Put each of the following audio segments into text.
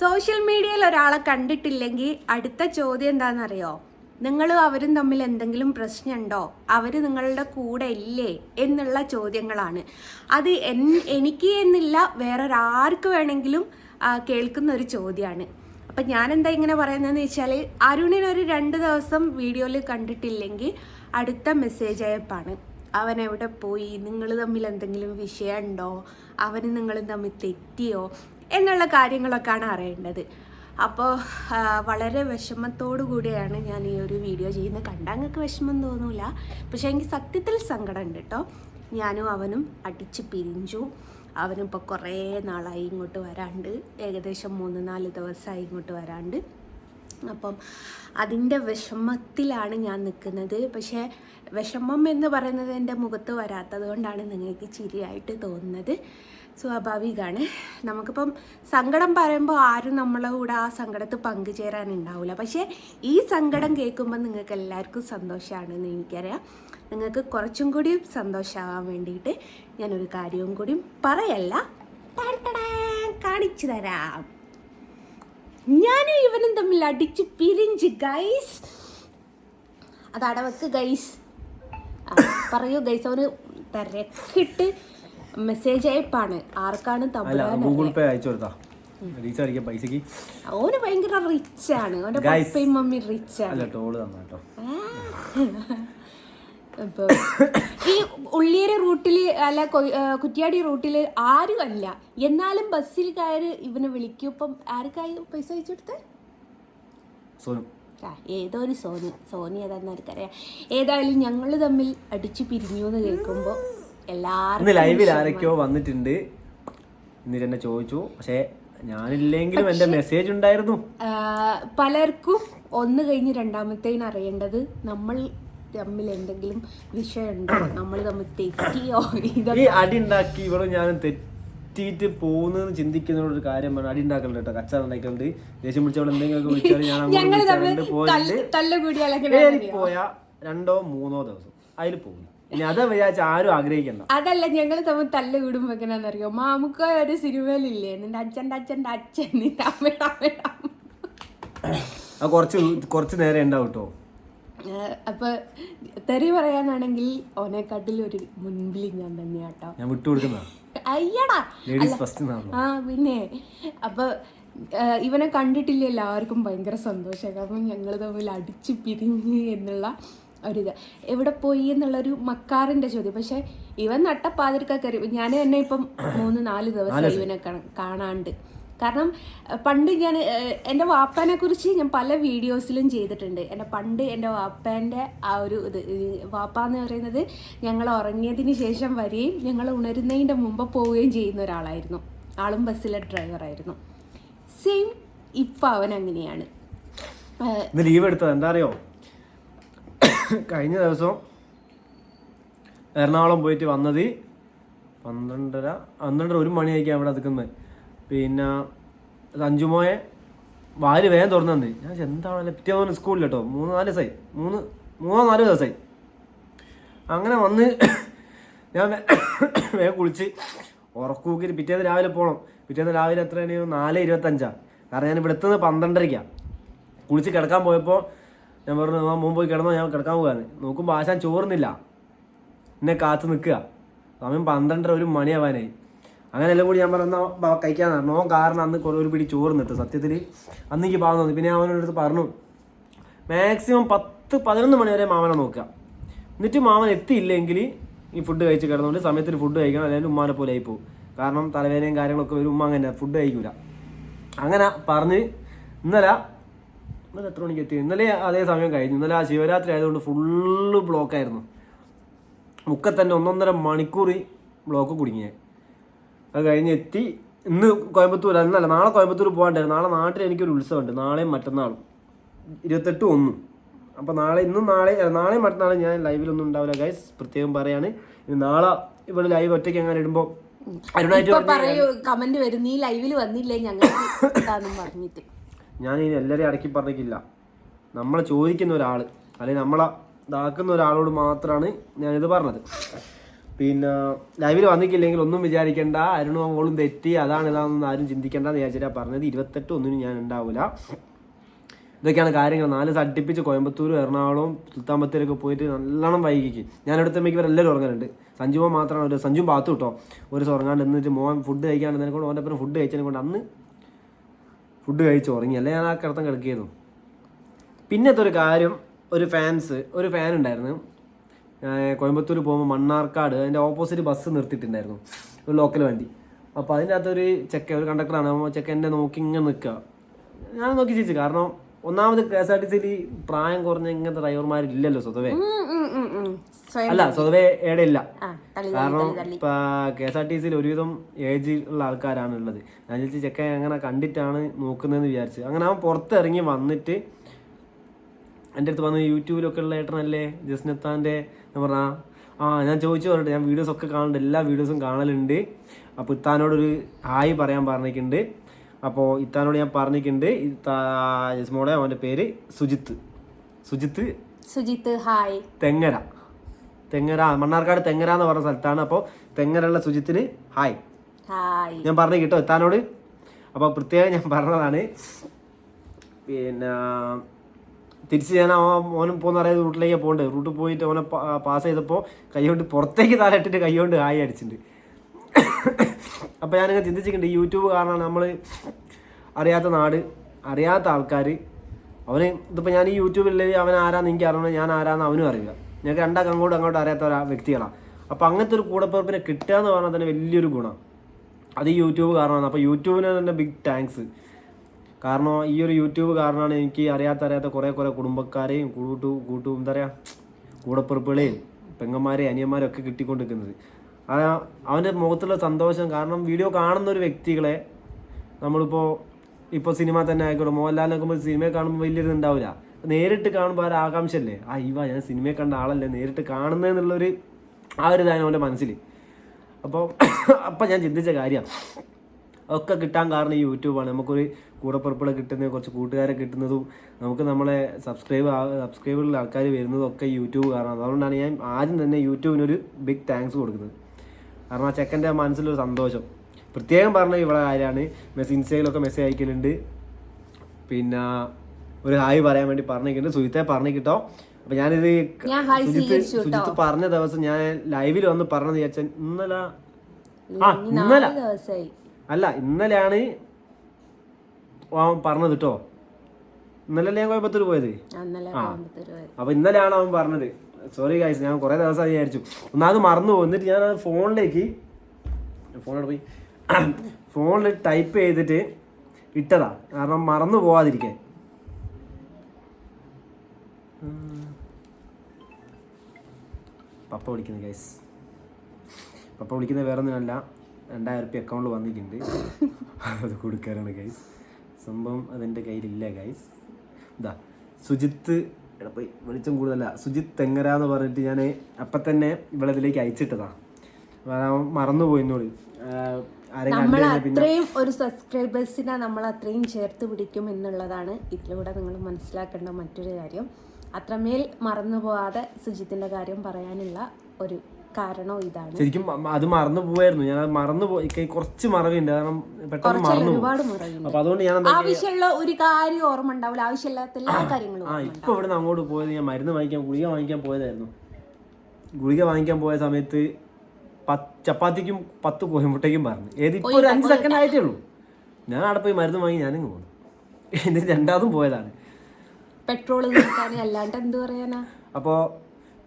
Social മീഡിയയിൽ ഒരാളെ കണ്ടിട്ടില്ലെങ്കിൽ അടുത്ത ചോദ്യം എന്താണെന്നറിയോ? നിങ്ങളും അവരും തമ്മിൽ എന്തെങ്കിലും പ്രശ്നമുണ്ടോ, അവർ നിങ്ങളുടെ കൂടെ ഇല്ലേ എന്നുള്ള ചോദ്യങ്ങളാണ്. അത് എനിക്ക് എന്നില്ല, വേറൊരാർക്ക് വേണമെങ്കിലും കേൾക്കുന്ന ഒരു ചോദ്യമാണ്. അപ്പം ഞാനെന്താ ഇങ്ങനെ പറയുന്നതെന്ന് വെച്ചാൽ, അരുണിനൊരു 2 ദിവസം വീഡിയോയിൽ കണ്ടിട്ടില്ലെങ്കിൽ അടുത്ത മെസ്സേജ് അയപ്പാണ്. അവൻ എവിടെ പോയി, നിങ്ങൾ തമ്മിൽ എന്തെങ്കിലും വിഷയമുണ്ടോ, അവന് നിങ്ങൾ തമ്മിൽ തെറ്റിയോ എന്നുള്ള കാര്യങ്ങളൊക്കെയാണ് അറിയേണ്ടത്. അപ്പോൾ വളരെ വിഷമത്തോടു കൂടിയാണ് ഞാൻ ഈ ഒരു വീഡിയോ ചെയ്യുന്നത്. കണ്ടാൽ നിങ്ങൾക്ക് വിഷമം തോന്നില്ല, പക്ഷേ എനിക്ക് സത്യത്തിൽ സങ്കടം ഉണ്ട് കേട്ടോ. ഞാനും അവനും അടിച്ച് പിരിഞ്ചു. അവനിപ്പോൾ കുറേ നാളായി ഇങ്ങോട്ട് വരാണ്ട്, ഏകദേശം 3-4 ദിവസമായി ഇങ്ങോട്ട് വരാണ്ട്. അപ്പം അതിൻ്റെ വിഷമത്തിലാണ് ഞാൻ നിൽക്കുന്നത്. പക്ഷേ വിഷമം എന്ന് പറയുന്നത് എൻ്റെ മുഖത്ത് വരാത്തത് കൊണ്ടാണ് നിങ്ങൾക്ക് ചിരിയായിട്ട് തോന്നുന്നത്. സ്വാഭാവികമാണ്. നമുക്കിപ്പം സങ്കടം പറയുമ്പോൾ ആരും നമ്മളെ കൂടെ ആ സങ്കടത്ത് പങ്കുചേരാനുണ്ടാവില്ല. പക്ഷേ ഈ സങ്കടം കേൾക്കുമ്പോൾ നിങ്ങൾക്ക് എല്ലാവർക്കും സന്തോഷമാണെന്ന് എനിക്കറിയാം. നിങ്ങൾക്ക് കുറച്ചും കൂടി സന്തോഷമാകാൻ വേണ്ടിയിട്ട് ഞാനൊരു കാര്യവും കൂടി പറയല്ല, കാണിച്ചു തരാം. ഞാനും ഇവനും തമ്മിൽ അടിച്ച് പിരിഞ്ച് ഗൈസ്. അതടവക്ക് ഗൈസ്. പറയൂ ഗൈസ്. അവന് തിരക്കിട്ട് മെസ്സേജ് അയപ്പാണ്. ആർക്കാണ് ഓന് ഭയങ്കര റിച്ചാണ്. ഓന്റെ പപ്പയും മമ്മി റിച്ചാണ്. ഇപ്പൊ ഈ ഉള്ളിയേരി റൂട്ടില് അല്ല കുറ്റ്യാടി റൂട്ടില് ആരും അല്ല, എന്നാലും ബസ്സിൽ കയറി ഇവനെ വിളിക്കും. ഇപ്പം ആർക്കായി പൈസ അയച്ചു കൊടുത്തേ? ഏതോ ഒരു സോനി ഏതാന്ന് ആർക്കറിയാം. ഏതായാലും ഞങ്ങൾ തമ്മിൽ അടിച്ചു പിരിഞ്ഞു എന്ന് കേൾക്കുമ്പോൾ എല്ലാവരും ലൈവിൽ ആരൊക്കെയോ വന്നിട്ടുണ്ട് എന്നിട്ട് എന്നെ ചോദിച്ചു. പക്ഷേ ഞാനില്ലെങ്കിലും എന്റെ മെസ്സേജ് ഉണ്ടായിരുന്നു. പലർക്കും ഒന്ന് കഴിഞ്ഞ് രണ്ടാമത്തേന് അറിയേണ്ടത് നമ്മൾ തമ്മിൽ എന്തെങ്കിലും വിഷയമുണ്ടോ, നമ്മൾ തമ്മിൽ തെറ്റിയോ. ഈ അടി ഉണ്ടാക്കി ഇവിടെ ഞാൻ തെറ്റിയിട്ട് പോകുന്നതെന്ന് ചിന്തിക്കുന്ന ഒരു കാര്യമാണ്. അടി ഉണ്ടാക്കലുണ്ട് കേട്ടോ, കച്ചാറ ഉണ്ടാക്കലുണ്ട്. ദേഷ്യം പിടിച്ചവൾ എന്തെങ്കിലും വിളിച്ചാൽ ഞാൻ പോയാ 2-3 ദിവസം അതിൽ പോകും. ഇനി അത് വിചാരിച്ച ആരും ആഗ്രഹിക്കണ്ട. അതല്ല, ഞങ്ങൾ തമ്മിൽ തല്ല് കൂടുമ്പോ എങ്ങനെയാണെന്നറിയോ? മാമുക്ക ഒരു സിനിമയിലില്ലേ, നിന്റെ അച്ഛൻ്റെ അച്ഛൻ നിന്റെ അമ്മയുടെ കുറച്ച് നേരം ഉണ്ടാവും കേട്ടോ. അപ്പൊ തെറി പറയാനാണെങ്കിൽ ഓനെക്കാട്ടിലൊരു മുൻപിൽ ഞാൻ തന്നെയാട്ടോ. ഞാൻ വിട്ടുകൊടുക്കുന്ന അയ്യടാ. പിന്നെ അപ്പൊ ഇവനെ കണ്ടിട്ടില്ല, എല്ലാവർക്കും ഭയങ്കര സന്തോഷം. കാരണം ഞങ്ങൾ തമ്മിൽ അടിച്ചു പിരിഞ്ഞ് എന്നുള്ള ഒരിത്. എവിടെ പോയി എന്നുള്ളൊരു മക്കാറിന്റെ ചോദ്യം. പക്ഷെ ഇവൻ നട്ടപ്പാതിരിക്ക കയറി. ഞാൻ തന്നെ ഇപ്പം 3-4 ദിവസം ഇവനെ കാണാണ്ട്. കാരണം പണ്ട് ഞാൻ എൻ്റെ വാപ്പാനെ കുറിച്ച് ഞാൻ പല വീഡിയോസിലും ചെയ്തിട്ടുണ്ട്. എൻ്റെ വാപ്പാൻ്റെ ആ ഒരു ഇത്, വാപ്പ എന്ന് പറയുന്നത് ഞങ്ങൾ ഉറങ്ങിയതിന് ശേഷം വരികയും ഞങ്ങൾ ഉണരുന്നതിൻ്റെ മുമ്പ് പോവുകയും ചെയ്യുന്ന ഒരാളായിരുന്നു. ആളും ബസ്സിലെ ഡ്രൈവറായിരുന്നു. സെയിം ഇപ്പം അവൻ അങ്ങനെയാണ്. ലീവ് എടുത്തത് എന്താ അറിയോ? കഴിഞ്ഞ ദിവസം എറണാകുളം പോയിട്ട് വന്നത് 12-1 മണിയായിരിക്കും അവിടെ നിൽക്കുന്നത്. പിന്നെ സഞ്ജുമോയെ വാല് വേഗം തുറന്നു തന്നെ. ഞാൻ എന്താണല്ലോ പിറ്റേ സ്കൂളിൽ കേട്ടോ. 3-4 ദിവസമായി. അങ്ങനെ വന്ന് ഞാൻ വേഗം കുളിച്ച് ഉറക്കൂക്കി പിറ്റേന്ന് രാവിലെ പോകണം. പിറ്റേന്ന് രാവിലെ എത്ര മണിയോ? 4:25. കാരണം ഞാൻ ഇവിടെ എത്തുന്നത് 12:30. കുളിച്ച് കിടക്കാൻ പോയപ്പോൾ ഞാൻ പറഞ്ഞു, മുമ്പ് പോയി കിടന്നോ, ഞാൻ കിടക്കാൻ പോകാന്ന്. നോക്കുമ്പോൾ ആശാൻ ചോറുന്നില്ല, എന്നെ കാത്തു നിൽക്കുക. സമയം 12:30-1 മണിയാവാനായി. അങ്ങനെ എല്ലാം കൂടി ഞാൻ പറഞ്ഞാൽ കഴിക്കാൻ നോ. കാരണം അന്ന് ഒരു പിടി ചോറ് നിട്ടു. സത്യത്തിൽ അന്ന് എനിക്ക് പാവം തോന്നി. പിന്നെ അവനോട് അടുത്ത് പറഞ്ഞു, മാക്സിമം 10-11 മണി വരെ മാമനെ നോക്കുക. എന്നിട്ട് മാമൻ എത്തിയില്ലെങ്കിൽ ഈ ഫുഡ് കഴിച്ച് കിടന്നുകൊണ്ട് സമയത്തിന് ഫുഡ് കഴിക്കണം, അല്ലെങ്കിൽ ഉമ്മാനെ പോലെ ആയി പോകും. കാരണം തലവേദനയും കാര്യങ്ങളൊക്കെ വരും, ഉമ്മ അങ്ങനെ ഫുഡ് കഴിക്കൂല. അങ്ങനെ പറഞ്ഞ് ഇന്നലെ എത്ര മണിക്ക് എത്തി? ഇന്നലെ അതേ സമയം കഴിഞ്ഞു. ഇന്നലെ ആ ശിവരാത്രി ആയതുകൊണ്ട് ഫുള്ള് ബ്ലോക്കായിരുന്നു. മുക്കത്തന്നെ 1.5 മണിക്കൂർ ബ്ലോക്ക് കുടുങ്ങിയ. അത് കഴിഞ്ഞ് എത്തി. ഇന്ന് കോയമ്പത്തൂർ അല്ല, നാളെ കോയമ്പത്തൂർ പോകാണ്ടായിരുന്നു. നാളെ നാട്ടിൽ എനിക്കൊരു ഉത്സവമുണ്ട്, നാളെയും മറ്റന്നാളും 28-1. അപ്പോൾ നാളെയും മറ്റന്നാളും ഞാൻ ലൈവിലൊന്നും ഉണ്ടാവില്ല ഗൈസ്, പ്രത്യേകം പറയാണ്. നാളെ ഇവിടെ ലൈവ് ഒറ്റയ്ക്ക് അങ്ങനെ ഇടുമ്പോൾ കമന്റ് വരും, നീ ലൈവിൽ വന്നില്ലേ ഞങ്ങൾ. ഞാൻ ഇനി എല്ലാവരെയും അടക്കി പറഞ്ഞിട്ടില്ല. നമ്മളെ ചോദിക്കുന്ന ഒരാൾ അല്ലെങ്കിൽ നമ്മളെ ഇതാക്കുന്ന ഒരാളോട് മാത്രമാണ് ഞാനിത് പറഞ്ഞത്. പിന്നെ ലൈവിൽ വന്നിട്ടില്ലെങ്കിൽ ഒന്നും വിചാരിക്കേണ്ട, അരുണും മോളും തെറ്റി അതാണ് ഇതാണെന്ന് ആരും ചിന്തിക്കേണ്ടെന്ന് വിചാരിച്ചിട്ടാണ് പറഞ്ഞത്. 28 ഞാൻ ഉണ്ടാവില്ല. ഇതൊക്കെയാണ് കാര്യങ്ങൾ. 4 ദിവസം അടുപ്പിച്ച് കോയമ്പത്തൂർ, എറണാകുളം, സുൽത്താൻ ബത്തേരിയൊക്കെ പോയിട്ട് നല്ലോണം വൈകിക്ക്. ഞാൻ എടുത്തുമ്പോൾ ഇവരെല്ലാവരും ഉറങ്ങാനുണ്ട്. സഞ്ജു മോൻ മാത്രമാണ് ഒരു സഞ്ജു ഭാഗത്ത് കിട്ടോ ഒരു ഉറങ്ങാണ്ട്. എന്നിട്ട് മോൻ ഫുഡ് കഴിക്കാണ്ട് കൊണ്ട് ഓൻ്റെ ഒപ്പം ഫുഡ് കഴിച്ചതിനെ കൊണ്ട് അന്ന് ഫുഡ് കഴിച്ച് ഉറങ്ങി. അല്ലെ ഞാൻ ആ കിടത്തം കിടക്കിയിരുന്നു. പിന്നത്തെ ഒരു കാര്യം, ഒരു ഫാൻ ഉണ്ടായിരുന്നു. കോയമ്പത്തൂർ പോകുമ്പോൾ മണ്ണാർക്കാട് അതിൻ്റെ ഓപ്പോസിറ്റ് ബസ് നിർത്തിയിട്ടുണ്ടായിരുന്നു, ഒരു ലോക്കൽ വണ്ടി. അപ്പോൾ അതിൻ്റെ അകത്തൊരു ഒരു കണ്ടക്ടറാണ്. അപ്പോൾ ചെക്കൻ്റെ നോക്കി ഇങ്ങനെ നിൽക്കുക. ഞാൻ നോക്കി ചിരിച്ചു. കാരണം ഒന്നാമത് KSRTC പ്രായം കുറഞ്ഞ ഇങ്ങനത്തെ ഡ്രൈവർമാരില്ലല്ലോ സ്വതവേ. അല്ല സ്വതവേ ഏടെ ഇല്ല. കാരണം ഇപ്പം KSRTC ഒരുവിധം ഏജ് ഉള്ള ആൾക്കാരാണ് ഉള്ളത്. ഞാൻ ചോദിച്ചു ചെക്കൻ അങ്ങനെ കണ്ടിട്ടാണ് നോക്കുന്നതെന്ന് വിചാരിച്ചു. അങ്ങനെ അവൻ പുറത്തിറങ്ങി വന്നിട്ട് എൻ്റെ അടുത്ത് വന്ന് യൂട്യൂബിലൊക്കെ ഉള്ള ഏട്ടനല്ലേ ജസ്നത്താൻ്റെ എന്ന് പറഞ്ഞാൽ ഞാൻ ചോദിച്ചു പറഞ്ഞിട്ട് ഞാൻ വീഡിയോസൊക്കെ കാണുന്നുണ്ട്, എല്ലാ വീഡിയോസും കാണലുണ്ട്. അപ്പോൾ ഇത്താനോടൊരു ഹായ് പറയാൻ പറഞ്ഞിട്ടുണ്ട്. അപ്പോൾ ഇത്താനോട് ഞാൻ പറഞ്ഞിട്ടുണ്ട് ജസ്മോളെ അവൻ്റെ പേര് സുജിത്ത് ഹായ് തെങ്ങര മണ്ണാർക്കാട് തെങ്ങര എന്ന് പറഞ്ഞ സ്ഥലത്താണ്. അപ്പോൾ തെങ്ങരയുള്ള സുജിത്തിന് ഹായ് ഞാൻ പറഞ്ഞു കേട്ടോ ഇത്താനോട്. അപ്പോൾ പ്രത്യേകം ഞാൻ പറഞ്ഞതാണ്. പിന്നെ തിരിച്ച് ഞാൻ ഓനും പോകുന്ന അറിയാതെ റൂട്ടിലേക്ക് പോകേണ്ടത്. റൂട്ടിൽ പോയിട്ട് ഓനെ പാസ് ചെയ്തപ്പോൾ കൈകൊണ്ട് പുറത്തേക്ക് താലിട്ടിട്ട് കൈകൊണ്ട് ഹായ് അടിച്ചിട്ടുണ്ട്. അപ്പോൾ ഞാനിങ്ങനെ ചിന്തിച്ചിട്ടുണ്ട്, യൂട്യൂബ് കാരണമാണ് നമ്മൾ അറിയാത്ത നാട്, അറിയാത്ത ആൾക്കാർ. അവന് ഇതിപ്പോൾ ഞാൻ ഈ യൂട്യൂബിൽ അവൻ ആരാന്ന് എനിക്ക് അറിയണം, ഞാൻ ആരാന്ന് അവനും അറിയുക. ഞങ്ങൾക്ക് രണ്ടാൾക്ക് അങ്ങോട്ട് അറിയാത്ത വ്യക്തികളാണ്. അപ്പോൾ അങ്ങനത്തെ ഒരു കൂടപ്പിറപ്പിനെ കിട്ടുക എന്ന് പറഞ്ഞാൽ തന്നെ വലിയൊരു ഗുണം. അത് ഈ യൂട്യൂബ് കാരണമാണ്. അപ്പോൾ യൂട്യൂബിന് തന്നെ ബിഗ് താങ്ക്സ്. കാരണം ഈ ഒരു യൂട്യൂബ് കാരണമാണ് എനിക്ക് അറിയാത്ത കുറേ കുടുംബക്കാരെയും എന്താ പറയുക കൂടപ്പിറപ്പുകളെയും പെങ്ങന്മാരെയും അനിയന്മാരെയും ഒക്കെ കിട്ടിക്കൊണ്ടിരിക്കുന്നത്. അവൻ്റെ മുഖത്തുള്ള സന്തോഷം. കാരണം വീഡിയോ കാണുന്ന ഒരു വ്യക്തികളെ ഇപ്പോൾ സിനിമ തന്നെ ആയിക്കോട്ടെ, മോഹൻലാലിനൊക്കെ സിനിമയെ കാണുമ്പോൾ വലിയൊരു ഉണ്ടാവില്ല. നേരിട്ട് കാണുമ്പോൾ ഒരു ആകാംക്ഷയല്ലേ, ഞാൻ സിനിമയെ കണ്ട ആളല്ലേ നേരിട്ട് കാണുന്നതെന്നുള്ളൊരു ഒരു ഇതാണ് അവൻ്റെ മനസ്സിൽ. അപ്പോൾ ഞാൻ ചിന്തിച്ച കാര്യം ഒക്കെ കിട്ടാൻ കാരണം ഈ യൂട്യൂബാണ്. നമുക്കൊരു കൂടപ്പിറപ്പുകളെ കിട്ടുന്നത്, കുറച്ച് കൂട്ടുകാരെ കിട്ടുന്നതും, നമുക്ക് നമ്മളെ സബ്സ്ക്രൈബുള്ള ആൾക്കാർ വരുന്നതും ഒക്കെ യൂട്യൂബ് കാരണമാണ്. അതുകൊണ്ടാണ് ഞാൻ ആദ്യം തന്നെ യൂട്യൂബിനൊരു ബിഗ് താങ്ക്സ് കൊടുക്കുന്നത്. കാരണം ആ ചെക്കൻ്റെ മനസ്സിലൊരു സന്തോഷം. പ്രത്യേകം പറഞ്ഞ ഇവിടെ കാര്യമാണ്. ഇൻസ്റ്റയിലൊക്കെ മെസ്സേജ് അയക്കലുണ്ട്. പിന്നെ ഒരു ഹായ് പറയാൻ വേണ്ടി പറഞ്ഞിട്ടുണ്ട്. സുജിത്തെ പറഞ്ഞിട്ടോ. അപ്പം ഞാനിത് സുജിത്ത് പറഞ്ഞ ദിവസം ഞാൻ ലൈവിൽ വന്ന് പറഞ്ഞത് വിചാരിച്ചാൽ ഇന്നലെയാണ് അവൻ പറഞ്ഞത് കേട്ടോ. ഇന്നലെ ഞാൻ കോയമ്പത്തൂർ പോയത്. അപ്പൊ ഇന്നലെയാണ് അവൻ പറഞ്ഞത്. സോറി ഗൈസ്, ഞാൻ കുറെ ദിവസം വിചാരിച്ചു. ഒന്നാമത് മറന്നു പോകും. എന്നിട്ട് ഞാൻ ഫോണിൽ ടൈപ്പ് ചെയ്തിട്ട് ഇട്ടതാ, കാരണം മറന്നു പോവാതിരിക്കാൻ. പപ്പ വിളിക്കുന്നു ഗൈസ്. പപ്പ വിളിക്കുന്നത് വേറെ ഒന്നുമല്ല, 2000 റുപ്യ അക്കൗണ്ടിൽ വന്നിട്ടുണ്ട്. അത് കൊടുക്കാനാണ് ഗൈസ്. സംഭവം അതെൻ്റെ കയ്യിലില്ല ഗൈസ്. ഇതാ സുജിത്ത് പോയി വെളിച്ചം കൂടുതലല്ല, സുജിത്ത് തെങ്ങര എന്ന് പറഞ്ഞിട്ട് ഞാൻ അപ്പം തന്നെ ഇവിടെ ഇതിലേക്ക് അയച്ചിട്ടതാണ്. മറന്നുപോയി എന്നോട്. നമ്മൾ അത്രയും ഒരു സബ്സ്ക്രൈബേഴ്സിനെ നമ്മൾ അത്രയും ചേർത്ത് പിടിക്കും എന്നുള്ളതാണ് ഇതിലൂടെ നിങ്ങൾ മനസ്സിലാക്കേണ്ട മറ്റൊരു കാര്യം. അത്രമേൽ മറന്നു പോവാതെ സുജിത്തിന്റെ കാര്യം പറയാനുള്ള ഒരു കാരണവും ഇതാണ്. ശരിക്കും അത് മറന്നു പോവായിരുന്നു. ഞാൻ മറന്നുപോയി, കുറച്ച് മറവിണ്ട്. കാരണം പെട്ടെന്ന് മറന്നു. അപ്പൊ അതുകൊണ്ട് ഞാൻ ആവശ്യമുള്ള ഒരു കാര്യം ഓർമ്മ ഉണ്ടാവില്ല, ആവശ്യമില്ലാത്ത എല്ലാ കാര്യങ്ങളും. ഇപ്പൊ ഇവിടുന്ന് അങ്ങോട്ട് പോയത് ഞാൻ മരുന്ന് ഗുളിക വാങ്ങിക്കാൻ പോയതായിരുന്നു. ഗുളിക വാങ്ങിക്കാൻ പോയ സമയത്ത് ചപ്പാത്തിക്കും 10 കോഴിമുട്ടയ്ക്കും പറഞ്ഞു. ഇപ്പൊ ഒരു 5 സെക്കൻഡ് ആയിട്ടേ ഉള്ളൂ. ഞാൻ അവിടെ പോയി മരുന്ന് വാങ്ങി ഞാനും പോകുന്നു. എന്നിട്ട് രണ്ടാമതും പോയതാണ് പെട്രോൾ അല്ലാണ്ട് എന്ത് പറയാനാ. അപ്പോൾ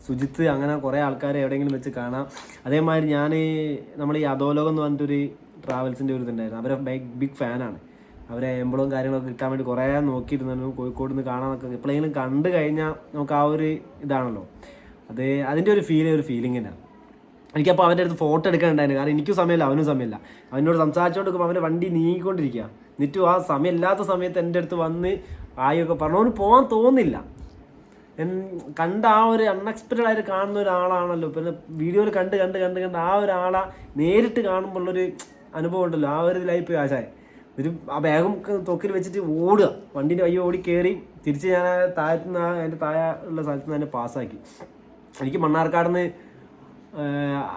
സുജിത്ത് അങ്ങനെ കുറേ ആൾക്കാരെ എവിടെയെങ്കിലും വെച്ച് കാണാം. അതേമാതിരി ഞാൻ നമ്മൾ ഈ അധോലോകം എന്ന് പറഞ്ഞിട്ടൊരു ട്രാവൽസിൻ്റെ ഒരു ഇതുണ്ടായിരുന്നു. അവരെ ബിഗ് ഫാനാണ്. അവരെ എംബിളും കാര്യങ്ങളൊക്കെ കിട്ടാൻ വേണ്ടി കുറേ നോക്കിയിരുന്നു. കോഴിക്കോട് നിന്ന് കാണാനൊക്കെ എപ്പോഴെങ്കിലും കണ്ടു കഴിഞ്ഞാൽ നമുക്ക് ആ ഒരു ഇതാണല്ലോ, അതിൻ്റെ ഒരു ഫീലിംഗ് തന്നെയാണ്. എനിക്കപ്പോൾ അവൻ്റെ അടുത്ത് ഫോട്ടോ എടുക്കാനുണ്ടായിരുന്നു. കാരണം എനിക്കും സമയമില്ല, അവനും സമയമില്ല. അവനോട് സംസാരിച്ചുകൊണ്ട് നിൽക്കുമ്പോൾ അവൻ്റെ വണ്ടി നീങ്ങിക്കൊണ്ടിരിക്കുക. എന്നിട്ടും ആ സമയമില്ലാത്ത സമയത്ത് എൻ്റെ അടുത്ത് വന്ന് ആയൊക്കെ പറഞ്ഞു. അവന് പോകാൻ തോന്നില്ല. കണ്ട ആ ഒരു അൺഎക്സ്പെക്റ്റഡ് ആയിട്ട് കാണുന്ന ഒരാളാണല്ലോ. പിന്നെ വീഡിയോയിൽ കണ്ട് ആ ഒരാളെ നേരിട്ട് കാണുമ്പോഴുള്ളൊരു അനുഭവം ഉണ്ടല്ലോ, ആ ഒരു ഇതിലായി പോയി ആശായ. ഒരു ആ ബാഗും തൊക്കിൽ വെച്ചിട്ട് ഓടുക, വണ്ടീൻ്റെ വയ്യ ഓടി കയറി തിരിച്ച് ഞാൻ താഴത്തുനിന്ന് അതിൻ്റെ താഴെ ഉള്ള സ്ഥലത്ത് നിന്ന് തന്നെ പാസ്സാക്കി. എനിക്ക് മണ്ണാർക്കാട് നിന്ന്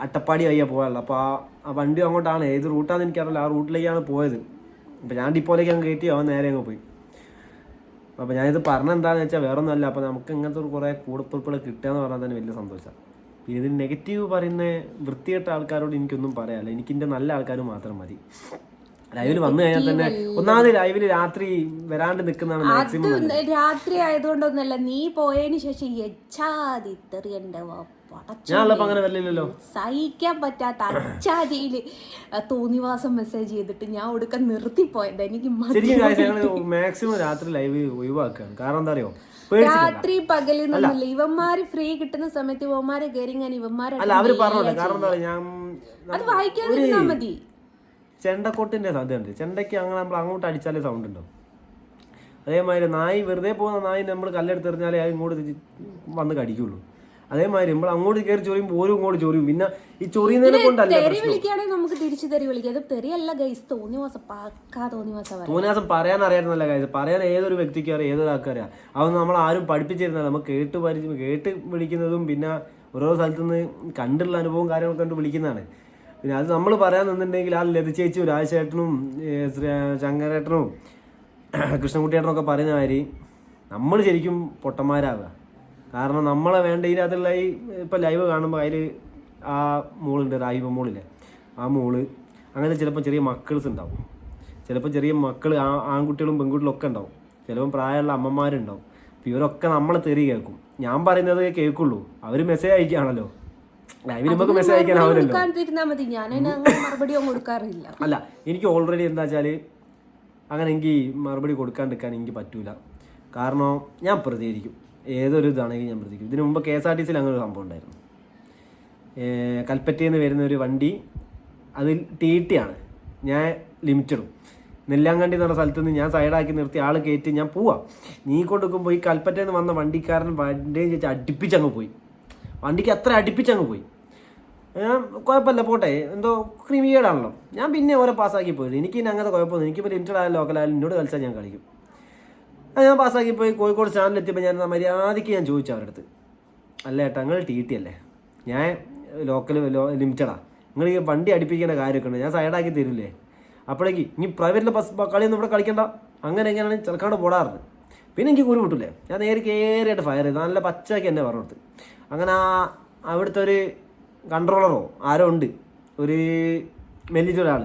അട്ടപ്പാടി വയ്യ പോകാനുള്ളത്. അപ്പോൾ ആ വണ്ടി അങ്ങോട്ടാണ്, ഏത് റൂട്ടാണെന്ന് എനിക്കറിയില്ല, ആ റൂട്ടിലേക്കാണ് പോയത്. അപ്പോൾ ഞാൻ ഡിപ്പോയിലേക്ക് അങ്ങ് കയറ്റി, അവൻ നേരെ അങ്ങ് പോയി. അപ്പോൾ ഞാനിത് പറഞ്ഞെന്താണെന്ന് വെച്ചാൽ വേറെ ഒന്നുമല്ല, അപ്പോൾ നമുക്ക് ഇങ്ങനത്തെ ഒരു കുറേ കൂടപ്പിറപ്പുകൾ കിട്ടുക എന്ന് പറഞ്ഞാൽ തന്നെ വലിയ സന്തോഷമാണ്. പിന്നെ ഇതിന് നെഗറ്റീവ് പറയുന്ന വൃത്തികെട്ട ആൾക്കാരോട് എനിക്കൊന്നും പറയാനില്ല, എനിക്കിൻ്റെ നല്ല ആൾക്കാർ മാത്രം മതി. ലൈവിൽ വന്നു കഴിഞ്ഞാൽ തന്നെ ഒന്നാമത് ലൈവിൽ രാത്രി വരാണ്ട് നിൽക്കുന്നതാണ് മാക്സിമം. രാത്രി ആയതുകൊണ്ടൊന്നല്ല, നീ പോയതിന് ശേഷം ഞാനുള്ളപ്പോ അങ്ങനെ വരില്ലല്ലോ, സഹിക്കാൻ പറ്റാത്ത അച്ചാതിയില് തോന്നിവാസം മെസ്സേജ് ചെയ്തിട്ട് ഞാൻ ഒടുക്കം നിർത്തിപ്പോയത്. എനിക്ക് ശരിക്കും മാക്സിമം രാത്രി ലൈവ് ഒഴിവാക്കുകയാണ്. കാരണം എന്താ അറിയോ, രാത്രി പകലെന്നൊന്നുമില്ല, ഇവന്മാര് ഫ്രീ കിട്ടുന്ന സമയത്ത് ഇവന്മാരെ കയറിങ്ങാൻ ഇവന്മാരെ അല്ല അവര് പറഞ്ഞോട്ടെ. കാരണം എന്താ പറയാ, അത് വായിക്കാതിരുന്നാ മതി. ചെണ്ടക്കൊട്ടിന്റെ സാധ്യതയുണ്ട്. ചെണ്ടയ്ക്ക് അങ്ങനെ നമ്മൾ അങ്ങോട്ട് അടിച്ചാലേ സൗണ്ട് ഉണ്ടാവും. അതേമാതിരി നായി വെറുതെ പോകുന്ന നായി നമ്മൾ കല്ലെടുത്തെറിഞ്ഞാലേ അത് ഇങ്ങോട്ട് വന്ന് കടിക്കുള്ളൂ. അതേമാതിരി നമ്മൾ അങ്ങോട്ട് കയറി ചൊറിയുമ്പോൾ ഓരോ ഇങ്ങോട്ട് ചൊറിയും. പിന്നെ ഈ ചൊറിയുന്നതിനെ കൊണ്ടല്ല, തെറി വിളിക്കുകയാണെങ്കിൽ നമുക്ക് തിരിച്ചു തെറി വിളിക്കാം. അത് തെറിയല്ല ഗൈസ്, തോന്നിവാസം, പക്കാ തോന്നിവാസം പറയാൻ അറിയാവുന്നല്ല ഗൈസ്. പറയാൻ ഏതൊരു വ്യക്തിക്കും അറിയാം, ഏതൊരാൾക്കും അറിയാം. അതൊന്നും നമ്മൾ ആരും പഠിപ്പിച്ചിരുന്നില്ല. നമ്മൾ കേട്ട് വിളിക്കുന്നതും പിന്നെ ഓരോ സ്ഥലത്തുനിന്ന് കണ്ടുള്ള അനുഭവവും കാര്യങ്ങളൊക്കെ കണ്ട് വിളിക്കുന്നതാണ്. പിന്നെ അത് നമ്മൾ പറയാൻ നിന്നിട്ടുണ്ടെങ്കിൽ ആ ലത ചേച്ചിയും രാജശേട്ടനും ശങ്കരേട്ടനും കൃഷ്ണൻകുട്ടിയേട്ടനൊക്കെ പറയുന്ന മാതിരി നമ്മൾ ശരിക്കും പൊട്ടന്മാരാവുക. കാരണം നമ്മളെ വേണ്ട ഇതിനകത്തുള്ള ഈ ഇപ്പം ലൈവ് കാണുമ്പോൾ അതിൽ ആ മോളുണ്ട്, റാഹിബ മോളില്ലേ, ആ മോള്, അങ്ങനത്തെ ചിലപ്പോൾ ചെറിയ മക്കൾസ് ഉണ്ടാവും, ചിലപ്പോൾ ചെറിയ മക്കൾ ആൺകുട്ടികളും പെൺകുട്ടികളും ഒക്കെ ഉണ്ടാവും, ചിലപ്പം പ്രായമുള്ള അമ്മമാരുണ്ടാവും. അപ്പോൾ ഇവരൊക്കെ നമ്മളെ തെറി കേൾക്കും. ഞാൻ പറയുന്നത് കേൾക്കുള്ളൂ, അവർ മെസ്സേജ് അയക്കുകയാണല്ലോ. ലൈവിൽ നമുക്ക് മെസ്സേജ് അയക്കാനാവില്ലല്ലോ. അല്ല, എനിക്ക് ഓൾറെഡി എന്താ വെച്ചാൽ അങ്ങനെ എനിക്ക് മറുപടി കൊടുക്കാണ്ടിരിക്കാൻ എനിക്ക് പറ്റൂല. കാരണം ഞാൻ പ്രതികരിക്കും, ഏതൊരു ഇതാണെങ്കിലും ഞാൻ പ്രതികരിക്കും. ഇതിനു മുമ്പ് KSRTC അങ്ങനെ ഒരു സംഭവം ഉണ്ടായിരുന്നു. കൽപ്പറ്റയിൽ നിന്ന് വരുന്ന ഒരു വണ്ടി, അത് TT ആണ്, ഞാൻ ലിമിറ്റഡും. നെല്ലാങ്കണ്ടി എന്ന് പറഞ്ഞ സ്ഥലത്ത് നിന്ന് ഞാൻ സൈഡാക്കി നിർത്തി ആൾ കയറ്റി ഞാൻ പോവാം. നീ കൊണ്ടുവെക്കുമ്പോൾ ഈ കൽപ്പറ്റയിൽ നിന്ന് വന്ന വണ്ടിക്കാരൻ വണ്ടിയും ചേച്ചി അടുപ്പിച്ചങ്ങ് പോയി. വണ്ടിക്ക് അത്ര അടുപ്പിച്ചങ്ങ് പോയി. കുഴപ്പമില്ല പോട്ടെ, എന്തോ ക്രിമിയേഡാണല്ലോ. ഞാൻ പിന്നെ ഓരോ പാസ്സാക്കി പോയത്. എനിക്ക് ഇനി അങ്ങനത്തെ കുഴപ്പമൊന്നും, എനിക്കിപ്പോൾ ലിമിറ്റഡ് ആയാലും ലോക്കലായാലും എന്നോട് കളിച്ചാൽ ഞാൻ കളിക്കും. ഞാൻ പാസ്സാക്കി പോയി. കോഴിക്കോട് സ്റ്റാൻഡിലെത്തിയപ്പോൾ ഞാൻ മര്യാദയ്ക്ക് ഞാൻ ചോദിച്ചു അവരുടെ അടുത്ത്, അല്ല ഏട്ടാ നിങ്ങൾ TT അല്ലേ, ഞാൻ ലിമിറ്റഡാണ്, നിങ്ങൾ ഈ വണ്ടി അടുപ്പിക്കേണ്ട കാര്യമൊക്കെ ഉണ്ട്, ഞാൻ സൈഡാക്കി തരില്ലേ. അപ്പോഴേക്ക് ഇനി പ്രൈവറ്റിലെ കളിയൊന്നും ഇവിടെ കളിക്കണ്ട, അങ്ങനെ എങ്ങനെയാണ് ചെറുക്കാണ്ട് പോടാറുണ്ട്. പിന്നെ എനിക്ക് കുരു കിട്ടില്ലേ, ഞാൻ നേരെ കയറിയായിട്ട് ഫയർ ചെയ്ത് നല്ല പച്ചയ്ക്ക് എന്നെ പറഞ്ഞു കൊടുത്ത്. അങ്ങനെ അവിടുത്തെ ഒരു കൺട്രോളറോ ആരോ ഉണ്ട്, ഒരു മെല്ലിച്ചൊരാൾ,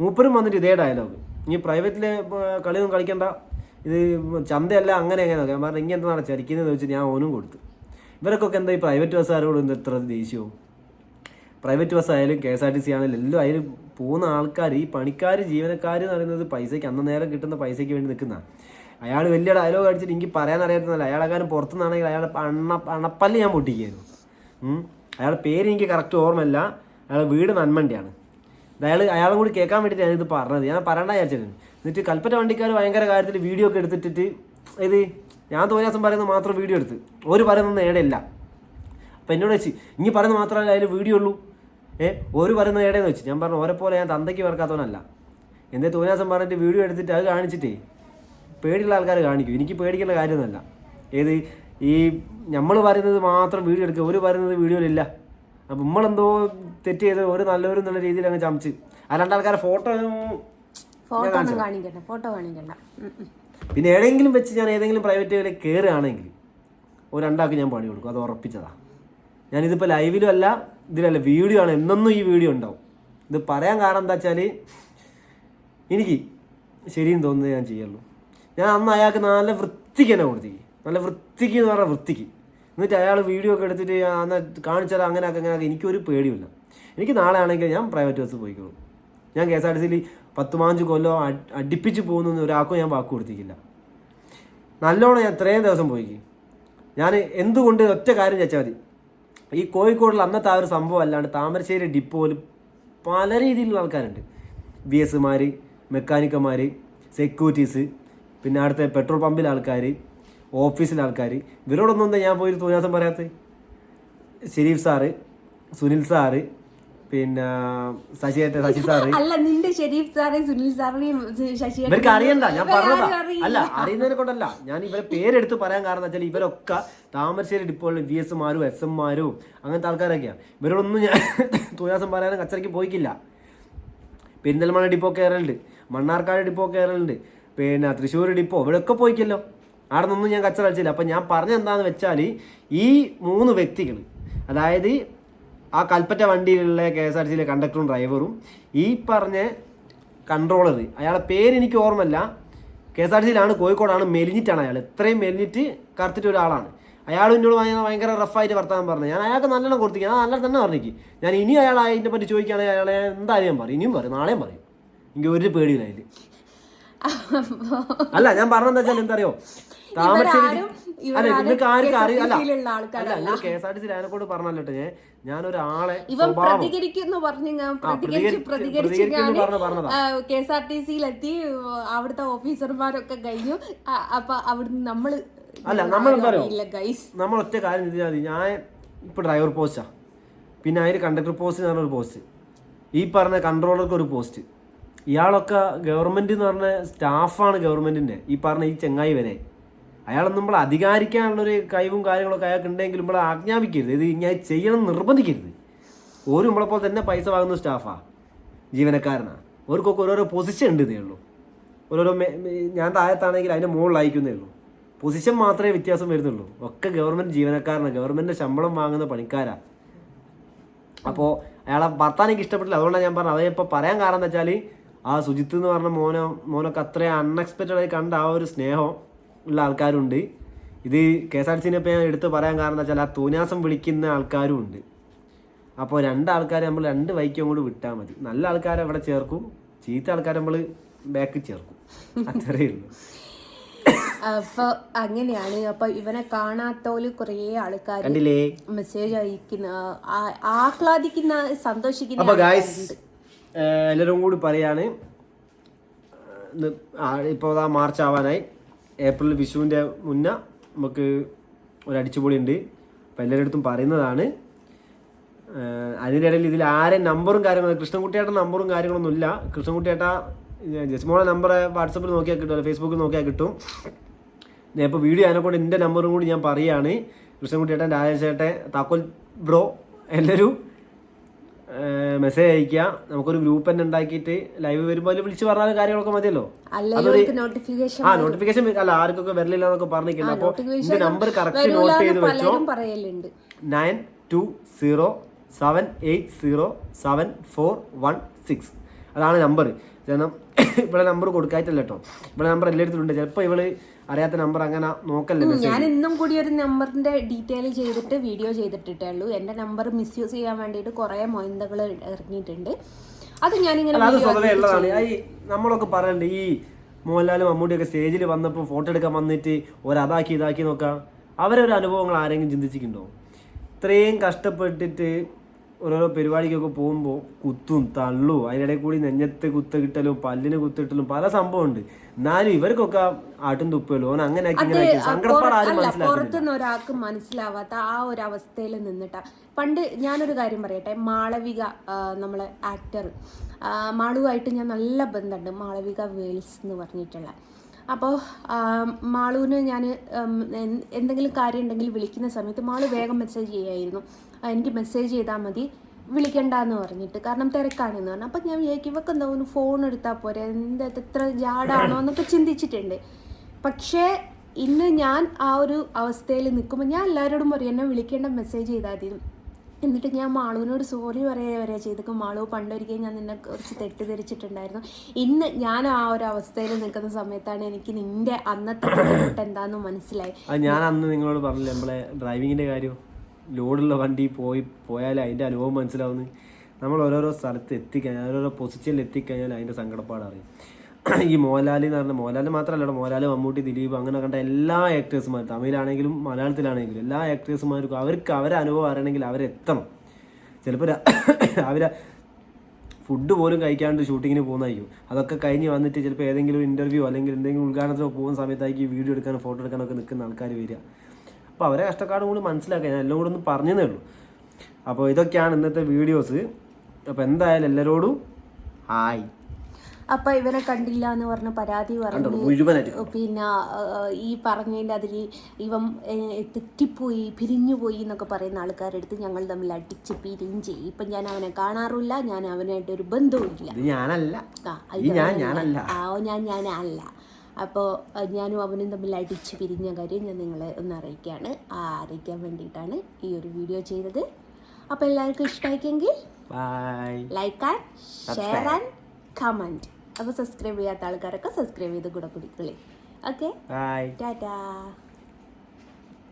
മൂപ്പരും വന്നിട്ട് ഇതേ ഡയലോഗ്, ഇനി പ്രൈവറ്റിലെ കളിയൊന്നും കളിക്കണ്ട, ഇത് ചന്തയല്ല, അങ്ങനെ എങ്ങനെയൊക്കെ. ഞാൻ പറഞ്ഞു ഇങ്ങനെ എന്താണ് ചരിക്കുന്നതെന്ന് വെച്ച് ഞാൻ ഓനും കൊടുത്തു. ഇവർക്കൊക്കെ എന്താ ഈ പ്രൈവറ്റ് ബസ്സുകാരോട് എന്താ എത്ര ദേഷ്യവും. പ്രൈവറ്റ് ബസ്സായാലും KSRTC ആണെങ്കിലും എല്ലാം അതിൽ പോകുന്ന ആൾക്കാർ, ഈ പണിക്കാർ ജീവനക്കാർ എന്ന് പറയുന്നത് പൈസയ്ക്ക് അന്ന് നേരം കിട്ടുന്ന പൈസയ്ക്ക് വേണ്ടി നിൽക്കുന്ന. അയാൾ വലിയ ഡയലോഗ് അടിച്ചിട്ട് എനിക്ക് പറയാൻ അറിയാത്തതല്ല. അയാളെക്കാരും പുറത്തുനിന്നാണെങ്കിൽ അയാളുടെ അണപ്പല്ല് ഞാൻ പൊട്ടിക്കായിരുന്നു. അയാളുടെ പേര് എനിക്ക് കറക്റ്റ് ഓർമ്മയില്ല. അയാളുടെ വീട് നന്മണ്ടിയാണ്. അയാളും കൂടി കേൾക്കാൻ വേണ്ടിയിട്ട് ഞാനിത് പറഞ്ഞത്, ഞാൻ പറയണ്ട വിചാരിച്ചിരുന്നു. എന്നിട്ട് കൽപ്പറ്റ വണ്ടിക്കാർ ഭയങ്കര കാര്യത്തിൽ വീഡിയോ ഒക്കെ എടുത്തിട്ട് ഇത് ഞാൻ തോന്നിയാസം പറയുന്നത് മാത്രം വീഡിയോ എടുത്ത്, ഒരു പറയുന്നത് ഏടെയില്ല. അപ്പം എന്നോട് വെച്ച് ഇനി പറയുന്നത് മാത്രമല്ല അതിൽ വീഡിയോ ഉള്ളൂ, ഒരു പറയുന്നത് ഏടേന്ന് വെച്ച്. ഞാൻ പറഞ്ഞു ഓരെ പോലെ ഞാൻ തന്തയ്ക്ക് വർക്കാത്തവനല്ല. എന്തേ തോന്നിയാസം പറഞ്ഞിട്ട് വീഡിയോ എടുത്തിട്ട് അത് കാണിച്ചിട്ടേ പേടിയുള്ള ആൾക്കാർ കാണിക്കും. എനിക്ക് പേടിക്കേണ്ട കാര്യമൊന്നുമല്ല. ഏത് ഈ നമ്മൾ പറയുന്നത് മാത്രം വീഡിയോ എടുക്കുക, ഒരു പറയുന്നത് വീഡിയോയിലില്ല. അപ്പം നമ്മളെന്തോ തെറ്റ് ചെയ്ത് ഒരു നല്ലൊരു നല്ല രീതിയിൽ അങ്ങ് ചമച്ച് ആ രണ്ടാൾക്കാരെ ഫോട്ടോ കാണിക്കണ്ട. പിന്നെ ഏതെങ്കിലും വെച്ച് ഞാൻ ഏതെങ്കിലും പ്രൈവറ്റ് വരെ കയറുകയാണെങ്കിൽ ഒരു രണ്ടാൾക്ക് ഞാൻ പണി കൊടുക്കും, അത് ഉറപ്പിച്ചതാണ്. ഞാനിതിപ്പോൾ ലൈവിലും അല്ല ഇതിലല്ല, വീഡിയോ ആണ്, എന്നൊന്നും ഈ വീഡിയോ ഉണ്ടാവും. ഇത് പറയാൻ കാരണം എന്താ വെച്ചാൽ എനിക്ക് ശരിയെന്ന് തോന്നുന്നത് ഞാൻ ചെയ്യുള്ളൂ. ഞാൻ അന്ന് അയാൾക്ക് നല്ല വൃത്തിക്ക് തന്നെ കൊടുത്തേക്ക്, നല്ല വൃത്തിക്ക് എന്ന് പറഞ്ഞാൽ വൃത്തിക്ക്. എന്നിട്ട് അയാൾ വീഡിയോ ഒക്കെ എടുത്തിട്ട് അന്ന് കാണിച്ചാൽ അങ്ങനെയൊക്കെ എനിക്കൊരു പേടിയില്ല. എനിക്ക് നാളെ ആണെങ്കിൽ ഞാൻ പ്രൈവറ്റ് ബസ് പോയിക്കോളും. ഞാൻ KSRTC 10-15 കൊല്ലം അടുപ്പിച്ച് പോകുന്ന ഒരാൾക്കും ഞാൻ വാക്ക് കൊടുത്തിട്ടില്ല. നല്ലോണം ഞാൻ ഇത്രയും ദിവസം പോയിക്ക്. ഞാൻ എന്തുകൊണ്ട് ഒറ്റ കാര്യം ചോദിച്ചാൽ മതി, ഈ കോഴിക്കോടുള്ള അന്നത്തെ ആ ഒരു സംഭവം അല്ലാണ്ട് താമരശ്ശേരി ഡിപ്പോയിൽ പല രീതിയിലുള്ള ആൾക്കാരുണ്ട്. BS-മാർ, മെക്കാനിക്കന്മാർ, സെക്യൂരിറ്റീസ്, പിന്നെ അടുത്ത പെട്രോൾ പമ്പിലെ ആൾക്കാർ, ഓഫീസിലെ ആൾക്കാർ. ഇവരോടൊന്നും എന്താ ഞാൻ പോയി തോന്നിയാസം പറയാത്തത്? ഷെരീഫ് സാറ്, സുനിൽ സാറ്, പിന്നെ ശശി സാറ്. അല്ല, നിന്റെ ഷെരീഫ് സാറേ സുനിൽ സാറിനെയും ശശിയെ ഇവർക്ക് അറിയണ്ട, ഞാൻ പറഞ്ഞതാ. അല്ല, അറിയുന്നതിനെ കൊണ്ടല്ല, ഞാൻ ഇവരെ പേരെടുത്ത് പറയാൻ കാരണം വെച്ചാൽ ഇവരൊക്കെ താമരശ്ശേരി ഡിപ്പോയിൽ VS മാരും SM മാരും അങ്ങനത്തെ ആൾക്കാരൊക്കെയാണ്. ഇവരോടൊന്നും ഞാൻ തുലാസം പറയാനും കച്ചറയ്ക്ക് പോയിക്കില്ല. പെരിന്തൽമണ്ണ ഡിപ്പോ കയറലുണ്ട്, മണ്ണാർക്കാട് ഡിപ്പോ കയറലുണ്ട്, പിന്നെ തൃശ്ശൂർ ഡിപ്പോ, ഇവിടെയൊക്കെ പോയിക്കല്ലോ. അവിടെ നിന്നൊന്നും ഞാൻ കച്ചറ കളിച്ചില്ല. അപ്പം ഞാൻ പറഞ്ഞെന്താണെന്ന് വെച്ചാൽ ഈ 3 വ്യക്തികൾ, അതായത് ആ കൽപ്പറ്റ വണ്ടിയിലുള്ള KSRTCയിലെ കണ്ടക്ടറും ഡ്രൈവറും ഈ പറഞ്ഞ കൺട്രോളർ, അയാളെ പേര് എനിക്ക് ഓർമ്മയില്ല, KSRTCയിലാണ്, കോഴിക്കോടാണ്, മെലിഞ്ഞിട്ടാണ് അയാൾ, ഇത്രയും മെലിഞ്ഞിട്ട് കറുത്തിട്ട് ഒരാളാണ് അയാൾ. എന്നോട് ഭയങ്കര റഫായിട്ട് വർത്താനം പറഞ്ഞു. ഞാൻ അയാൾക്ക് നല്ലോണം കൊടുത്തിരിക്കും, ഞാൻ നല്ല തന്നെ പറഞ്ഞിരിക്കും. ഞാൻ ഇനി അയാൾ അതിനെ പറ്റി ചോദിക്കുകയാണെങ്കിൽ അയാളെ എന്തായാലും ഞാൻ പറയും, ഇനിയും പറയും, നാളെയും പറയും. എനിക്ക് ഒരു പേടിയില്ല അതിൽ. അല്ല, ഞാൻ പറഞ്ഞെന്താ വെച്ചാൽ എന്തറിയോ, താമരശ്ശേരി അല്ല നിങ്ങൾക്ക് ആർക്കും അറിയില്ല. അല്ല, നിങ്ങൾ KSRTC ആനക്കോട് പറഞ്ഞല്ലോ, ഞാനൊരാളെ KSRTCയിലെത്തി, അവിടുത്തെ ഓഫീസർമാരൊക്കെ കഴിഞ്ഞു. അപ്പൊ അവിടുന്ന് നമ്മള് നമ്മൾ ഒറ്റ കാര്യം ചെയ്താൽ മതി. ഞാൻ ഇപ്പൊ ഡ്രൈവർ പോസ്റ്റാ, പിന്നെ അതിന് കണ്ടക്ടർ പോസ്റ്റ് എന്ന് പറഞ്ഞൊരു പോസ്റ്റ്, ഈ പറഞ്ഞ കൺട്രോളർക്ക് ഒരു പോസ്റ്റ്. ഇയാളൊക്കെ ഗവൺമെന്റ് എന്ന് പറഞ്ഞ സ്റ്റാഫാണ് ഗവൺമെന്റിന്റെ. ഈ പറഞ്ഞ ഈ ചെങ്ങായി വരെ അയാളൊന്നും നമ്മളെ അധികാരിക്കാനുള്ളൊരു കഴിവും കാര്യങ്ങളൊക്കെ അയാൾക്ക് ഉണ്ടെങ്കിലും നമ്മളെ ആജ്ഞാപിക്കരുത്, ഇത് ഇങ്ങനെ ചെയ്യണം നിർബന്ധിക്കരുത്. ഓരോ നമ്മളെപ്പോലെ തന്നെ പൈസ വാങ്ങുന്ന സ്റ്റാഫാ, ജീവനക്കാരനാണ്. ഓർക്കൊക്കെ ഓരോരോ പൊസിഷൻ ഉണ്ട് ഇതേ ഉള്ളൂ. ഓരോരോ ഞാൻ താഴത്താണെങ്കിൽ അതിൻ്റെ മുകളിലായിരിക്കുന്നേ ഉള്ളൂ. പൊസിഷൻ മാത്രമേ വ്യത്യാസം വരുന്നുള്ളൂ. ഒക്കെ ഗവൺമെൻറ് ജീവനക്കാരനാണ്, ഗവൺമെൻറ് ശമ്പളം വാങ്ങുന്ന പണിക്കാരാണ്. അപ്പോൾ അയാളെ ഭർത്താൻ എനിക്ക് ഇഷ്ടപ്പെട്ടില്ല. അതുകൊണ്ടാണ് ഞാൻ പറഞ്ഞത്. അതിപ്പോൾ പറയാൻ കാരണം എന്താ വെച്ചാൽ ആ സുജിത്ത് എന്ന് പറഞ്ഞ മോനൊക്കെ അത്രയും അൺഎക്സ്പെക്റ്റഡായി കണ്ട ആ ഒരു സ്നേഹം ഉള്ള ആൾക്കാരുണ്ട്. ഇത് KSRTCനെ ഇപ്പോൾ ഞാൻ എടുത്ത് പറയാൻ കാരണം എന്താ വെച്ചാൽ ആ തൂനാസം വിളിക്കുന്ന ആൾക്കാരും ഉണ്ട്. അപ്പോൾ 2 ആൾക്കാരെ നമ്മൾ 2 വൈക്കും കൂടി വിട്ടാൽ മതി. നല്ല ആൾക്കാരെ അവിടെ ചേർക്കും, ചീത്ത ആൾക്കാരെ നമ്മൾ ബാക്കിൽ ചേർക്കും, അത്രയേ ഉള്ളൂ. അപ്പൊ അങ്ങനെയാണ്. അപ്പൊ ഇവനെ കാണാത്തോല് കുറേ ആൾക്കാർ മെസ്സേജ് അയക്കുന്ന, ആഹ്ലാദിക്കുന്ന, സന്തോഷിക്കുന്ന. അപ്പൊ ഗായ്സ് എല്ലാവരും കൂടി പറയാണ്, ഇപ്പോൾ മാർച്ച് ആവാനായി, ഏപ്രിൽ വിഷുവിൻ്റെ മുന്നേ നമുക്ക് ഒരു അടിച്ചുപൊളി ഉണ്ട്. അപ്പം എല്ലാവരുടെ അടുത്തും പറയുന്നതാണ്. അതിൻ്റെ ഇടയിൽ ഇതിൽ ആരെ നമ്പറും കാര്യങ്ങളും, കൃഷ്ണൻകുട്ടിയേട്ട നമ്പറും കാര്യങ്ങളൊന്നും ഇല്ല. കൃഷ്ണൻകുട്ടിയേട്ട ജസ്മോളെ നമ്പർ വാട്സപ്പിൽ നോക്കിയാൽ കിട്ടും, അല്ല ഫേസ്ബുക്കിൽ നോക്കിയാൽ കിട്ടും. ഞാൻ ഇപ്പോൾ വീഡിയോ അതിനെക്കൊണ്ട് എൻ്റെ നമ്പറും കൂടി ഞാൻ പറയുകയാണ്. കൃഷ്ണൻകുട്ടിയേട്ടൻ, രാജേഷേട്ടൻ, താക്കോൽ ബ്രോ, എല്ലാവരും മെസ്സേജ് അയക്കുക. നമുക്കൊരു ഗ്രൂപ്പ് തന്നെ ഉണ്ടാക്കിയിട്ട് ലൈവ് വരുമ്പോൾ അതിൽ വിളിച്ച് പറഞ്ഞാൽ കാര്യങ്ങളൊക്കെ മതിയല്ലോ. നോട്ടിഫിക്കേഷൻ അല്ല ആർക്കൊക്കെ വരലില്ല എന്നൊക്കെ പറഞ്ഞിരിക്കുന്നു. അപ്പോൾ ഇതിന്റെ നമ്പർ കറക്റ്റ് നോട്ട് ചെയ്ത് വെച്ചോ, 9207807416. അതാണ് നമ്പർ. കാരണം ഇവിടെ നമ്പർ കൊടുക്കായിട്ടല്ല കേട്ടോ, ഇവിടെ നമ്പർ എല്ലായിടത്തും ഉണ്ട്. ചിലപ്പോൾ ഇവള് അറിയാത്ത നമ്പർ അങ്ങനെ നോക്കല്ലേ. ഞാൻ ഇന്നും കൂടി ഒരു നമ്പറിന്റെ ഡീറ്റെയിൽ ചെയ്തിട്ട് വീഡിയോ ചെയ്തിട്ടേ ഉള്ളൂ. എന്റെ നമ്പർ മിസ്യൂസ് ചെയ്യാൻ വേണ്ടിയിട്ട് കുറെ മൊയന്തകൾ ഇറങ്ങിയിട്ടുണ്ട്. അത് ഞാനിങ്ങനെ അത് സ്വതവേ ഉള്ളതാണ്. നമ്മളൊക്കെ പറയണ്ട്, ഈ മോഹൻലാലും മമ്മൂട്ടിയൊക്കെ സ്റ്റേജിൽ വന്നപ്പോൾ ഫോട്ടോ എടുക്കാൻ വന്നിട്ട് ഒരതാക്കി ഇതാക്കി നോക്കാം. അവരൊരു അനുഭവങ്ങൾ ആരെങ്കിലും ചിന്തിച്ചിട്ടുണ്ടോ? ഇത്രയും കഷ്ടപ്പെട്ടിട്ട് ഓരോരോ പരിപാടിക്കൊക്കെ പോകുമ്പോൾ കുത്തും തള്ളും, അതിനിടയിൽ കൂടി നെഞ്ഞത്ത് കുത്ത് കിട്ടലും പല്ലിന് കുത്തിട്ടലും പല സംഭവമുണ്ട്. എന്നാലും ഇവർക്കൊക്കെ ആട്ടും തുപ്പല്ലോ അങ്ങനെ പുറത്തുനിന്ന് ഒരാൾക്ക് മനസ്സിലാവാത്ത ആ ഒരു അവസ്ഥയിൽ നിന്നിട്ടാ. പണ്ട് ഞാനൊരു കാര്യം പറയട്ടെ, മാളവിക നമ്മളെ ആക്ടർ മാളുവായിട്ട് ഞാൻ നല്ല ബന്ധമുണ്ട്, മാളവിക വേൾസ് എന്ന് പറഞ്ഞിട്ടുള്ള. അപ്പോൾ മാളുവിന് ഞാൻ എന്തെങ്കിലും കാര്യം ഉണ്ടെങ്കിൽ വിളിക്കുന്ന സമയത്ത് മാളു വേഗം മെസ്സേജ് ചെയ്യായിരുന്നു, എനിക്ക് മെസ്സേജ് ചെയ്താൽ മതി, വിളിക്കണ്ടെന്ന് പറഞ്ഞിട്ട്, കാരണം തിരക്കാണെന്ന് പറഞ്ഞു. അപ്പം ഞാൻ വിചാരിക്കും ഇവർക്ക് എന്താ ഒന്ന് ഫോൺ എടുത്താൽ പോരെ, എന്താ എത്ര ജാടാണോ എന്നൊക്കെ ചിന്തിച്ചിട്ടുണ്ട്. പക്ഷേ ഇന്ന് ഞാൻ ആ ഒരു അവസ്ഥയിൽ നിൽക്കുമ്പോൾ ഞാൻ എല്ലാവരോടും പറയും എന്നെ വിളിക്കേണ്ട, മെസ്സേജ് ചെയ്താൽ മതി. എന്നിട്ട് ഞാൻ മാളുവിനോട് സോറി പറയുക വരെ ചെയ്തേക്കും, മാളു പണ്ടൊരിക്കലും ഞാൻ നിന്നെ കുറച്ച് തെറ്റിദ്ധരിച്ചിട്ടുണ്ടായിരുന്നു. ഇന്ന് ഞാൻ ആ ഒരു അവസ്ഥയിൽ നിൽക്കുന്ന സമയത്താണ് എനിക്ക് നിന്റെ അന്നത്തെ ബുദ്ധിമുട്ട് എന്താണെന്ന് മനസ്സിലായി. ഞാൻ അന്ന് നിങ്ങളോട് പറഞ്ഞില്ല നമ്മളെ ഡ്രൈവിങ്ങിൻ്റെ കാര്യം, ലോഡുള്ള വണ്ടി പോയാൽ അതിൻ്റെ അനുഭവം മനസ്സിലാവുന്നത്. നമ്മൾ ഓരോരോ സ്ഥലത്ത് എത്തിക്കഴിഞ്ഞാൽ, ഓരോരോ പൊസിഷനിൽ എത്തിക്കഴിഞ്ഞാൽ അതിൻ്റെ സങ്കടപ്പാട് അറിയും. ഈ മോഹൻലാൽ എന്ന് പറഞ്ഞാൽ, മോഹൻലാൽ മാത്രമല്ല, മോഹൻലാൽ, മമ്മൂട്ടി, ദിലീപ്, അങ്ങനെ കണ്ട എല്ലാ ആക്ടേഴ്സുമാരും, തമിഴിലാണെങ്കിലും മലയാളത്തിലാണെങ്കിലും എല്ലാ ആക്ടേഴ്സുമാർക്കും അവരെ അനുഭവം അറിയണമെങ്കിൽ അവരെത്തണം. ചിലപ്പോൾ അവരെ ഫുഡ് പോലും കഴിക്കാണ്ട് ഷൂട്ടിങ്ങിന് പോകുന്നതായിരിക്കും. അതൊക്കെ കഴിഞ്ഞ് വന്നിട്ട് ചിലപ്പോൾ ഏതെങ്കിലും ഇൻ്റർവ്യൂ അല്ലെങ്കിൽ എന്തെങ്കിലും ഉദ്ഘാടനത്തിനോ പോകുന്ന സമയത്തായിരിക്കും വീഡിയോ എടുക്കാനോ ഫോട്ടോ എടുക്കാനൊക്കെ നിൽക്കുന്ന ആൾക്കാർ വരിക. അപ്പോൾ അവരെ കഷ്ടപ്പാടും കൂടി മനസ്സിലാക്കുക. ഞാൻ എല്ലാം കൂടെ ഒന്ന് പറഞ്ഞതേ ഉള്ളൂ. അപ്പോൾ ഇതൊക്കെയാണ് ഇന്നത്തെ വീഡിയോസ്. അപ്പോൾ എന്തായാലും എല്ലാവരോടും ഹായ്. അപ്പൊ ഇവനെ കണ്ടില്ല എന്ന് പറഞ്ഞ പരാതി പറഞ്ഞു. മുഴുവനായിട്ട് പിന്നെ ഈ പറഞ്ഞതിൻ്റെ അതിൽ ഇവൻ തെറ്റിപ്പോയി പിരിഞ്ഞുപോയി എന്നൊക്കെ പറയുന്ന ആൾക്കാരെടുത്ത് ഞങ്ങൾ തമ്മിൽ അടിച്ച് പിരിഞ്ച്. ഇപ്പം ഞാൻ അവനെ കാണാറില്ല, ഞാൻ അവനായിട്ടൊരു ബന്ധവുമില്ല. ഞാനല്ല. ഞാനല്ല. അപ്പോൾ ഞാനും അവനും തമ്മിൽ അടിച്ച് പിരിഞ്ഞ കാര്യം ഞാൻ നിങ്ങളെ ഒന്ന് അറിയിക്കുകയാണ്. അറിയിക്കാൻ വേണ്ടിയിട്ടാണ് ഈ ഒരു വീഡിയോ ചെയ്തത്. അപ്പോൾ എല്ലാവർക്കും ഇഷ്ടമായിക്കെങ്കിൽ like and share and comment. അപ്പോൾ സബ്സ്ക്രൈബ് ചെയ്യാത്ത ആൾക്കാരൊക്കെ സബ്സ്ക്രൈബ് ചെയ്ത് കൂടെ കുടിക്കളി. ഓക്കെ, ടാറ്റാ.